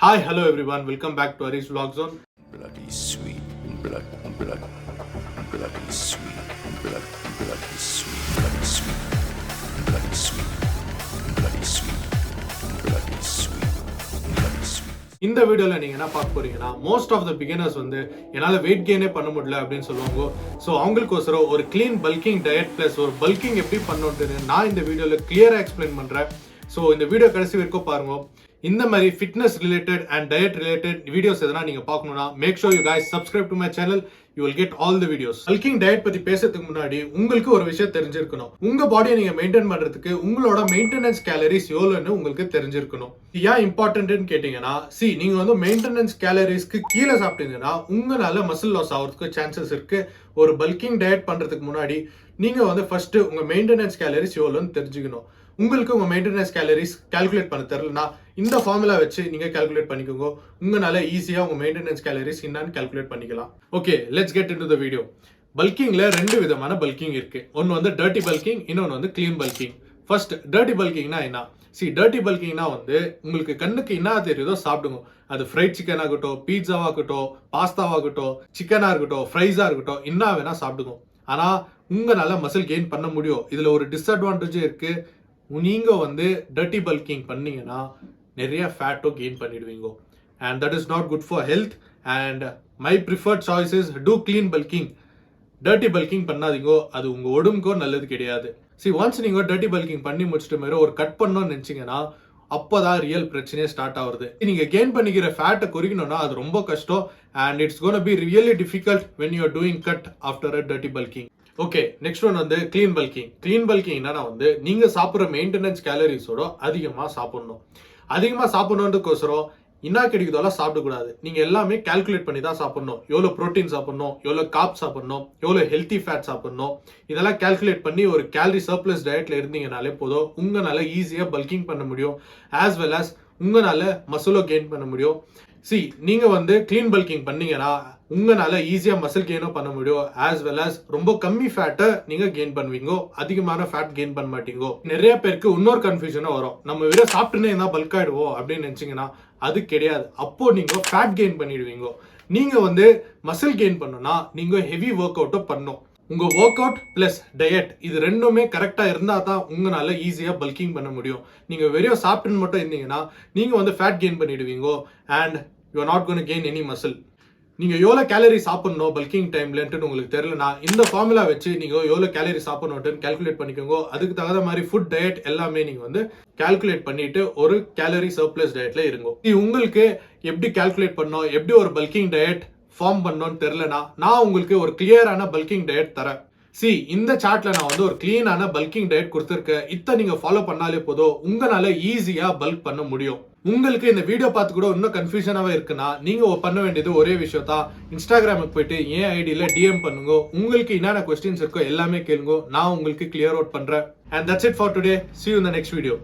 Hi, hello everyone. Welcome back to Ari's Vlog Zone. Bloody sweet, bloody sweet, bloody sweet, bloody sweet, bloody sweet, bloody sweet, bloody sweet, bloody sweet. இந்த வீடியோல நீங்க என்ன பார்க்க போறீங்கன்னா most of the beginners வந்து என்னால wait கெயினே பண்ண முடியல அப்படின்னு சொல்லுவாங்க. ஸோ அவங்களுக்கோசரம் ஒரு கிளீன் பல்கிங் டயட் பிளஸ் ஒரு பல்கிங் எப்படி பண்ணணும்னு நான் இந்த வீடியோல கிளியரா எக்ஸ்பிளைன் பண்றேன். ஸோ இந்த வீடியோ கடைசி வரைக்கும் பாருங்க. இந்த மாதிரி fitness related and diet related videos எதனா நீங்க பார்க்கணும்னா make sure you guys subscribe to my channel. You will get all the videos. Bulking diet பத்தி பேசுறதுக்கு முன்னாடி உங்களுக்கு ஒரு விஷயம் தெரிஞ்சிருக்கணும். உங்க பாடியை நீங்க மெயின்டைன் பண்றதுக்கு உங்களோட மெயின்டெனன்ஸ் கேலரிஸ் எவ்வளோன்னு உங்களுக்கு தெரிஞ்சிருக்கணும். ஏன் இம்பார்ட்டன்ட்னு கேட்டீங்கன்னா நீங்க வந்து மெயின்டெனன்ஸ் கேலரிஸ்க்கு கீழே சாப்பிட்டீங்கன்னா உங்களால மசில் லாஸ் ஆகிறதுக்கு சான்சஸ் இருக்கு. ஒரு பல்கிங் டயட் பண்றதுக்கு முன்னாடி நீங்க வந்து ஃபர்ஸ்ட் உங்க மெயின்டெனன்ஸ் கேலரிஸ் எவ்வளோன்னு தெரிஞ்சுக்கணும். உங்களுக்கு உங்க மெயின்டெனன்ஸ் கேலரிஸ் கால்குலேட் பண்ண தெரியலனா இந்த ஃபார்முலா வச்சு நீங்க கால்குலேட் பண்ணிக்கோங்க. உங்களால ஈஸியா உங்க மெயின்டெனன்ஸ் கேலரிஸ் என்னன்னு கால்குலேட் பண்ணிக்கலாம். Okay, let's get into the video. பல்கிங்ல ரெண்டு விதமான பல்கிங் இருக்கு. ஒன்னு வந்து டர்ட்டி பல்கிங், இன்னொன்னு வந்து கிளீன் பல்கிங். ஃபர்ஸ்ட் டர்ட்டி பல்கிங்னா என்ன? டர்ட்டி பல்கிங்னா வந்து உங்களுக்கு கண்ணுக்கு என்ன தெரியுதோ சாப்பிடுங்க. அது ஃப்ரைட் சிக்கன் ஆகட்டும், பீட்சாவாகட்டும், பாஸ்தாவாகட்டும், சிக்கனா இருக்கட்டும், ஃப்ரைஸா இருக்கட்டும், என்ன வேணா சாப்பிடுங்க. ஆனா உங்களால மசில் கெயின் பண்ண முடியும். இதுல ஒரு டிஸ்அட்வான்டேஜ் இருக்கு. நீங்க வந்து டர்ட்டி பல்கிங் பண்ணீங்கன்னா நிறைய ஃபேட்டோ கெயின் பண்ணிடுவீங்க. And that is not good for health. And my preferred choice is to clean bulking. Dirty bulking பண்ணாதீங்க, அது உங்க உடம்புக்கும் நல்லது கிடையாது. ஒன்ஸ் நீங்க டர்ட்டி பல்கிங் பண்ணி முடிச்சிட்ட மாதிரி ஒரு கட் பண்ணணும்னு நினைச்சீங்கன்னா அப்போதான் ரியல் பிரச்சனையே ஸ்டார்ட் ஆகுது. நீங்க கெயின் பண்ணிக்கிற ஃபேட்டை குறைக்கணும்னா அது ரொம்ப கஷ்டம். And it's gonna be really difficult when you are doing cut after a dirty bulking. Okay, next one வந்து கிளீன் பல்கிங். கிளீன் பல்கிங் என்னன்னா வந்து நீங்க சாப்பிட்ற மெயின்டெனன்ஸ் கேலரிஸோட அதிகமா சாப்பிடணும். அதிகமா சாப்பிடணுன்றதுக்கோசரம் என்ன கிடைக்குதோலாம் சாப்பிடக்கூடாது. நீங்க எல்லாமே கால்குலேட் பண்ணி தான் சாப்பிடணும். எவ்வளோ ப்ரோட்டீன் சாப்பிடணும், எவ்வளோ கார்ப் சாப்பிடணும், எவ்வளோ ஹெல்த்தி ஃபேட் சாப்பிடணும், இதெல்லாம் கால்குலேட் பண்ணி ஒரு கேலரி சர்ப்ளஸ் டயட்ல இருந்தீங்கனாலே போதும். உங்களால ஈஸியா பல்கிங் பண்ண முடியும். ஆஸ் வெல் ஆஸ் உங்களால மசிலோ கெயின் பண்ண முடியும். நீங்க வந்து கிளீன் பல்கிங் பண்ணீங்கன்னா உங்களால ஈஸியா மசில் கெயினும் பண்ண முடியும். ஆஸ் வெல் ஆஸ் ரொம்ப கம்மி ஃபேட்டை நீங்க கெயின் பண்ணுவீங்க, அதிகமான ஃபேட் கெயின் பண்ண மாட்டீங்க. நிறைய பேருக்கு இன்னொரு கன்ஃபியூஷனும் வரும். நம்ம வெறும் சாப்பிட்டுனே இருந்தா பல்க் ஆயிடுவோம் அப்படின்னு நினைச்சீங்கன்னா அது கிடையாது. அப்போ நீங்க ஃபேட் கெயின் பண்ணிடுவீங்க. நீங்க வந்து மசில் கெயின் பண்ணணும்னா நீங்க ஹெவி ஒர்க் அவுட்டும் பண்ணணும். உங்க ஒர்க் அவுட் பிளஸ் டயட் இது ரெண்டுமே கரெக்டா இருந்தா தான் உங்களால ஈஸியா பல்கிங் பண்ண முடியும். நீங்க வெறும் சாப்பிட்டுன்னு மட்டும் இருந்தீங்கன்னா நீங்க வந்து ஃபேட் கெயின் பண்ணிடுவீங்க. And you are not gonna gain any muscle. நீங்க எவ்வளவு கேலரி சாப்பிடணும் பல்கிங் டைம்லன்ட்டு உங்களுக்கு தெரியலனா இந்த ஃபார்முலா வச்சு நீங்க எவ்வளவு கேலரி சாப்பிடணும்னு கால்குலேட் பண்ணிக்கோங்க. அதுக்கு தகுந்த மாதிரி ஃபுட் டயட் எல்லாமே நீங்க வந்து கால்குலேட் பண்ணிட்டு ஒரு கேலரி சர்ப்ளஸ் டயட்ல இருங்க. உங்களுக்கு எப்படி கால்குலேட் பண்ணணும், எப்படி ஒரு பல்கிங் டயட் ஃபார்ம் பண்ணணும்னு தெரியலனா நான் உங்களுக்கு ஒரு கிளியரான பல்கிங் டயட் தரேன். இந்த சார்ட்ல நான் வந்து ஒரு கிளீனான பல்கிங் டயட் கொடுத்துருக்கேன். இதை நீங்க ஃபாலோ பண்ணாலே போதும், உங்களால ஈஸியா பல்க் பண்ண முடியும். உங்களுக்கு இந்த வீடியோ பார்த்து கூட இன்னும் கன்ஃபியூஷனாவே இருக்குன்னா நீங்க பண்ண வேண்டியது ஒரே விஷயம் தான். இன்ஸ்டாகிராமுக்கு போயிட்டு என் ஐடியில டிஎம் பண்ணுங்க. உங்களுக்கு என்னென்ன கொஸ்டின்ஸ் இருக்கோ எல்லாமே கேளுங்க. நான் உங்களுக்கு கிளியர் அவுட் பண்றேன். And that's it for today. See you in the next video.